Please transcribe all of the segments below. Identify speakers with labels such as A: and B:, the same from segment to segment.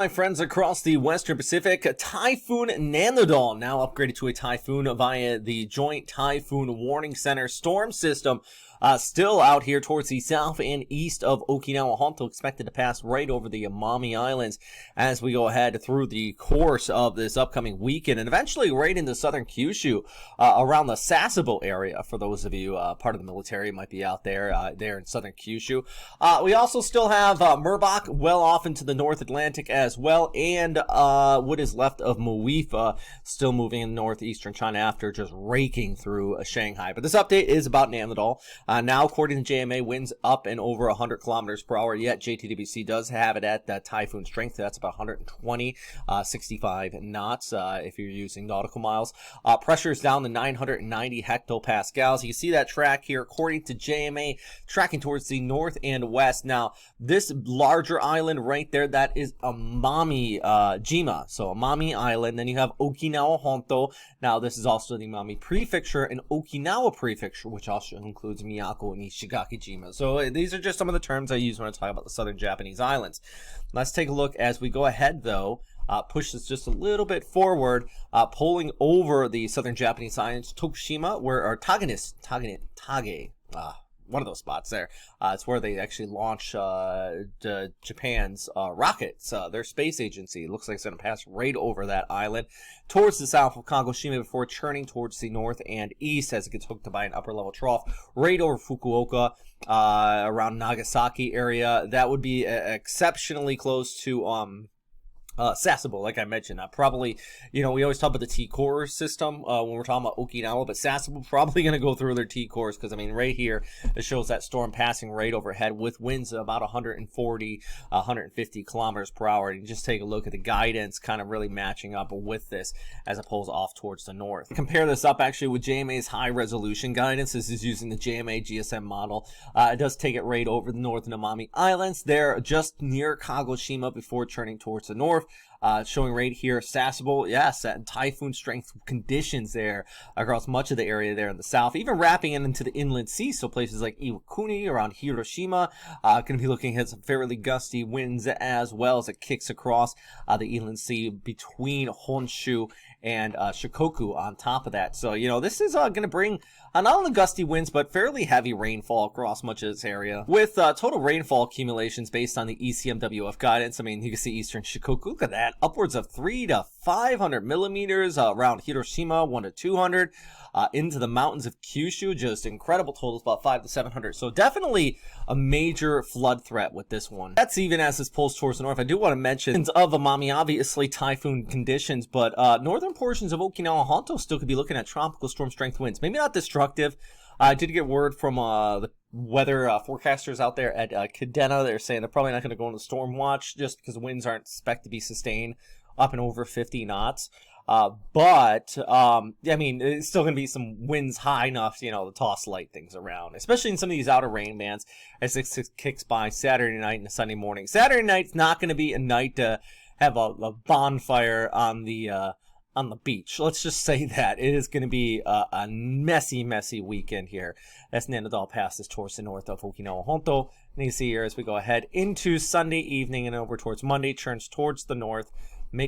A: My friends across the Western Pacific, Typhoon Nanmadol now upgraded to a Typhoon via the Joint Typhoon Warning Center storm system. Still out here towards the south and east of Okinawa Honto, expected to pass right over the Amami Islands as we go ahead through the course of this upcoming weekend, and eventually right into southern Kyushu, around the Sasebo area. For those of you part of the military might be out there, there in southern Kyushu. We also still have Merbach well off into the North Atlantic as well, and what is left of Muifa still moving in northeastern China after just raking through Shanghai. But this update is about Nanmadol. Now, according to JMA, winds up and over 100 kilometers per hour, yet JTWC does have it at that typhoon strength. That's about 120, 65 knots if you're using nautical miles. Pressure is down to 990 hectopascals. You can see that track here, according to JMA, tracking towards the north and west. Now, this larger island right there, that is Amami Jima, so Amami Island. Then you have Okinawa Honto. Now, this is also the Amami Prefecture and Okinawa Prefecture, which also includes Miyako and Ishigaki-jima. So these are just some of the terms I use when I talk about the southern Japanese islands. Let's take a look as we go ahead, though. Push this just a little bit forward, pulling over the southern Japanese islands, Tokushima, where our Tage, one of those spots there. It's where they actually launch Japan's rockets, their space agency. It looks like it's going to pass right over that island towards the south of Kagoshima before turning towards the north and east as it gets hooked by an upper level trough right over Fukuoka, around Nagasaki area. That would be exceptionally close to Sasebo, like I mentioned. Probably, we always talk about the T-core system when we're talking about Okinawa, but Sasebo probably going to go through their T-cores because, right here, it shows that storm passing right overhead with winds of about 140, 150 kilometers per hour. And you just take a look at the guidance kind of really matching up with this as opposed off towards the north. Compare this up actually with JMA's high-resolution guidance. This is using the JMA GSM model. It does take it right over the northern Amami Islands. They're just near Kagoshima before turning towards the north. Showing right here, Sasebo, yes, and typhoon strength conditions there across much of the area there in the south, even wrapping it into the inland sea. So places like Iwakuni around Hiroshima, going to be looking at some fairly gusty winds as well as it kicks across the inland sea between Honshu and Shikoku on top of that. So, this is going to bring not only gusty winds, but fairly heavy rainfall across much of this area. With total rainfall accumulations based on the ECMWF guidance, you can see eastern Shikoku, look at that, upwards of 300 to 500 millimeters, around Hiroshima, 100 to 200, into the mountains of Kyushu, just incredible totals, about 500 to 700. So definitely a major flood threat with this one. That's even as this pulls towards the north. I do want to mention of Amami, obviously typhoon conditions, but northern portions of Okinawa Honto still could be looking at tropical storm strength winds. Maybe not destructive. I did get word from the weather forecasters out there at Kadena. They're saying they're probably not going to go into storm watch just because winds aren't expected to be sustained up and over 50 knots. But it's still going to be some winds high enough, to toss light things around, especially in some of these outer rain bands as it kicks by Saturday night and Sunday morning. Saturday night's not going to be a night to have a bonfire on the beach. Let's just say that. It is going to be a messy, messy weekend here as Nanmadol passes towards the north of Okinawa Honto. And you see here as we go ahead into Sunday evening and over towards Monday, turns towards the north,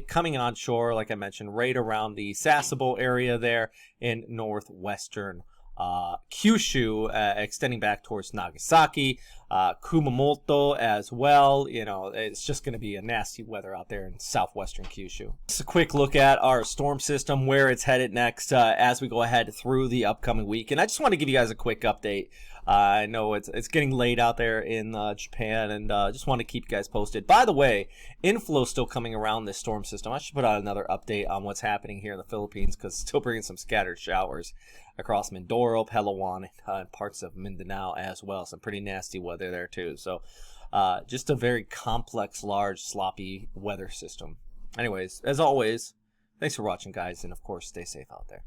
A: coming onshore, like I mentioned, right around the Sasebo area there in northwestern Kyushu, extending back towards Nagasaki, Kumamoto as well. It's just going to be a nasty weather out there in southwestern Kyushu. Just a quick look at our storm system, where it's headed next as we go ahead through the upcoming week. And I just want to give you guys a quick update. I know it's getting late out there in Japan, and just want to keep you guys posted. By the way, inflow still coming around this storm system. I should put out another update on what's happening here in the Philippines because it's still bringing some scattered showers across Mindoro, Palawan, and parts of Mindanao as well. Some pretty nasty weather there too. So just a very complex, large, sloppy weather system. Anyways, as always, thanks for watching, guys, and of course, stay safe out there.